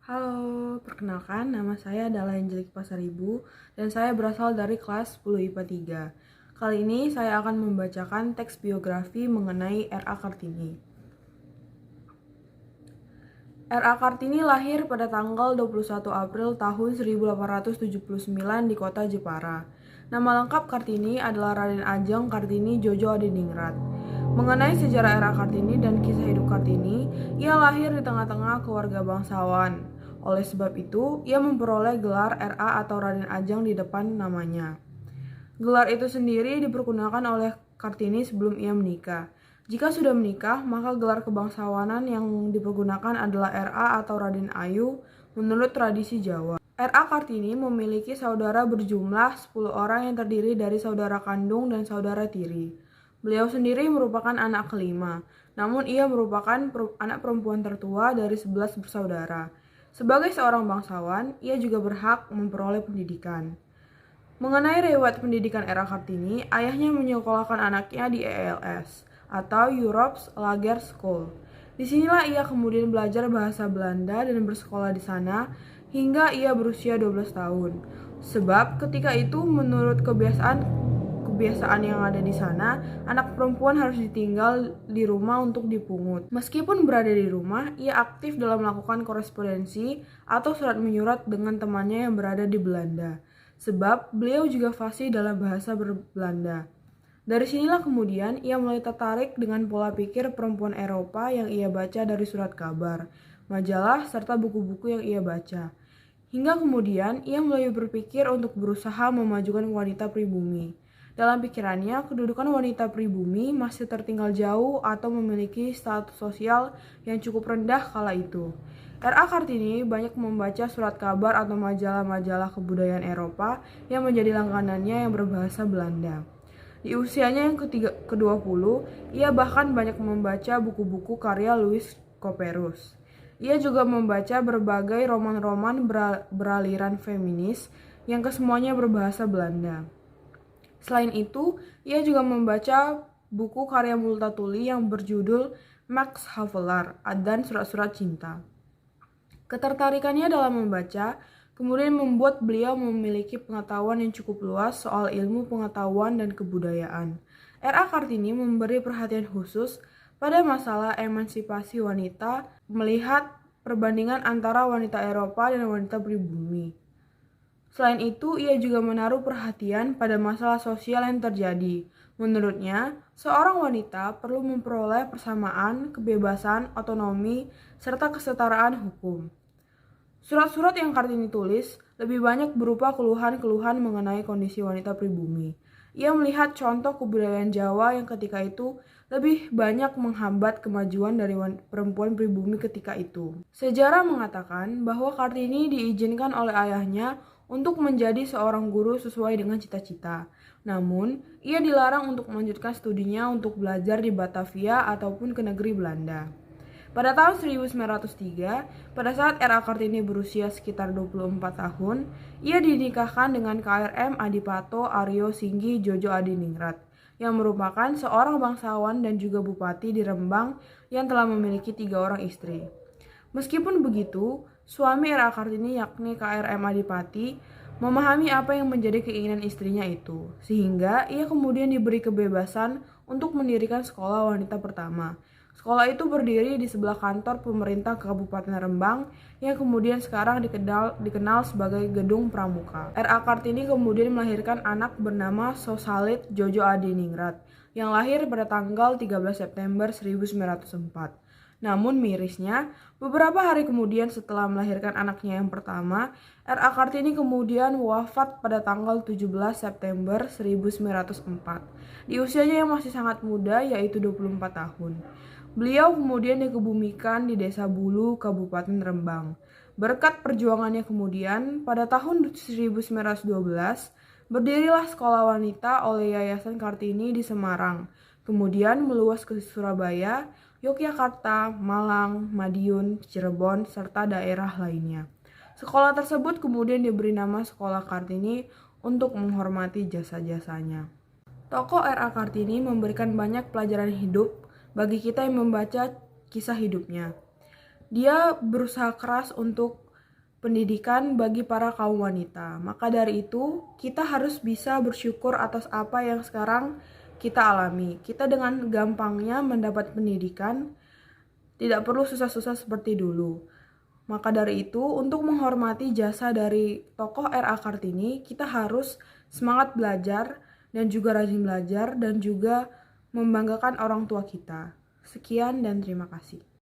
Halo, perkenalkan nama saya adalah Angelik Pasaribu dan saya berasal dari kelas 10 IPA 3. Kali ini saya akan membacakan teks biografi mengenai R.A. Kartini. R.A. Kartini lahir pada tanggal 21 April tahun 1879 di kota Jepara. Nama lengkap Kartini adalah Raden Ajeng Kartini Jojo Adiningrat. Mengenai sejarah R.A. Kartini dan kisah hidup Kartini, ia lahir di tengah-tengah keluarga bangsawan. Oleh sebab itu, ia memperoleh gelar R.A. atau Raden Ajeng di depan namanya. Gelar itu sendiri dipergunakan oleh Kartini sebelum ia menikah. Jika sudah menikah, maka gelar kebangsawanan yang dipergunakan adalah R.A. atau Raden Ayu menurut tradisi Jawa. R.A. Kartini memiliki saudara berjumlah 10 orang yang terdiri dari saudara kandung dan saudara tiri. Beliau sendiri merupakan anak kelima, namun ia merupakan anak perempuan tertua dari 11 bersaudara. Sebagai seorang bangsawan, ia juga berhak memperoleh pendidikan. Mengenai riwayat pendidikan R.A. Kartini, ayahnya menyekolahkan anaknya di ELS atau Europe's Lager School. Disinilah ia kemudian belajar bahasa Belanda dan bersekolah di sana hingga ia berusia 12 tahun. Sebab ketika itu menurut kebiasaan yang ada di sana, anak perempuan harus ditinggal di rumah untuk dipungut. Meskipun berada di rumah, ia aktif dalam melakukan korespondensi atau surat menyurat dengan temannya yang berada di Belanda. Sebab beliau juga fasih dalam bahasa Belanda. Dari sinilah kemudian ia mulai tertarik dengan pola pikir perempuan Eropa yang ia baca dari surat kabar, majalah, serta buku-buku yang ia baca. Hingga kemudian ia mulai berpikir untuk berusaha memajukan wanita pribumi. Dalam pikirannya, kedudukan wanita pribumi masih tertinggal jauh atau memiliki status sosial yang cukup rendah kala itu. R.A. Kartini banyak membaca surat kabar atau majalah-majalah kebudayaan Eropa yang menjadi langganannya yang berbahasa Belanda. Di usianya yang ke-20, ia bahkan banyak membaca buku-buku karya Louis Couperus. Ia juga membaca berbagai roman-roman beraliran feminis yang kesemuanya berbahasa Belanda. Selain itu, ia juga membaca buku karya Multatuli yang berjudul Max Havelaar dan Surat-surat Cinta. Ketertarikannya dalam membaca kemudian membuat beliau memiliki pengetahuan yang cukup luas soal ilmu pengetahuan dan kebudayaan. R.A. Kartini memberi perhatian khusus pada masalah emansipasi wanita, melihat perbandingan antara wanita Eropa dan wanita pribumi. Selain itu, ia juga menaruh perhatian pada masalah sosial yang terjadi. Menurutnya, seorang wanita perlu memperoleh persamaan, kebebasan, otonomi, serta kesetaraan hukum. Surat-surat yang Kartini tulis lebih banyak berupa keluhan-keluhan mengenai kondisi wanita pribumi. Ia melihat contoh kebudayaan Jawa yang ketika itu lebih banyak menghambat kemajuan dari perempuan pribumi ketika itu. Sejarah mengatakan bahwa Kartini diizinkan oleh ayahnya untuk menjadi seorang guru sesuai dengan cita-cita. Namun, ia dilarang untuk melanjutkan studinya untuk belajar di Batavia ataupun ke negeri Belanda. Pada tahun 1903, pada saat R.A. Kartini berusia sekitar 24 tahun, ia dinikahkan dengan KRM Adipato Aryo Singgi Jojo Adiningrat, yang merupakan seorang bangsawan dan juga bupati di Rembang yang telah memiliki 3 orang istri. Meskipun begitu, suami R.A. Kartini yakni KRM Adipati memahami apa yang menjadi keinginan istrinya itu, sehingga ia kemudian diberi kebebasan untuk mendirikan sekolah wanita pertama. Sekolah itu berdiri di sebelah kantor pemerintah Kabupaten Rembang yang kemudian sekarang dikenal sebagai Gedung Pramuka. R.A. Kartini kemudian melahirkan anak bernama Sosalit Jojo Adiningrat yang lahir pada tanggal 13 September 1904. Namun mirisnya, beberapa hari kemudian setelah melahirkan anaknya yang pertama, R.A. Kartini kemudian wafat pada tanggal 17 September 1904. Di usianya yang masih sangat muda, yaitu 24 tahun. Beliau kemudian dikebumikan di Desa Bulu, Kabupaten Rembang. Berkat perjuangannya kemudian, pada tahun 1912, berdirilah sekolah wanita oleh Yayasan Kartini di Semarang, kemudian meluas ke Surabaya, Yogyakarta, Malang, Madiun, Cirebon, serta daerah lainnya. Sekolah tersebut kemudian diberi nama Sekolah Kartini untuk menghormati jasa-jasanya. Tokoh R.A. Kartini memberikan banyak pelajaran hidup bagi kita yang membaca kisah hidupnya. Dia berusaha keras untuk pendidikan bagi para kaum wanita. Maka dari itu, kita harus bisa bersyukur atas apa yang sekarang kita alami. Kita dengan gampangnya mendapat pendidikan, tidak perlu susah-susah seperti dulu. Maka dari itu, untuk menghormati jasa dari tokoh R.A. Kartini, kita harus semangat belajar dan juga rajin belajar dan juga membanggakan orang tua kita. Sekian dan terima kasih.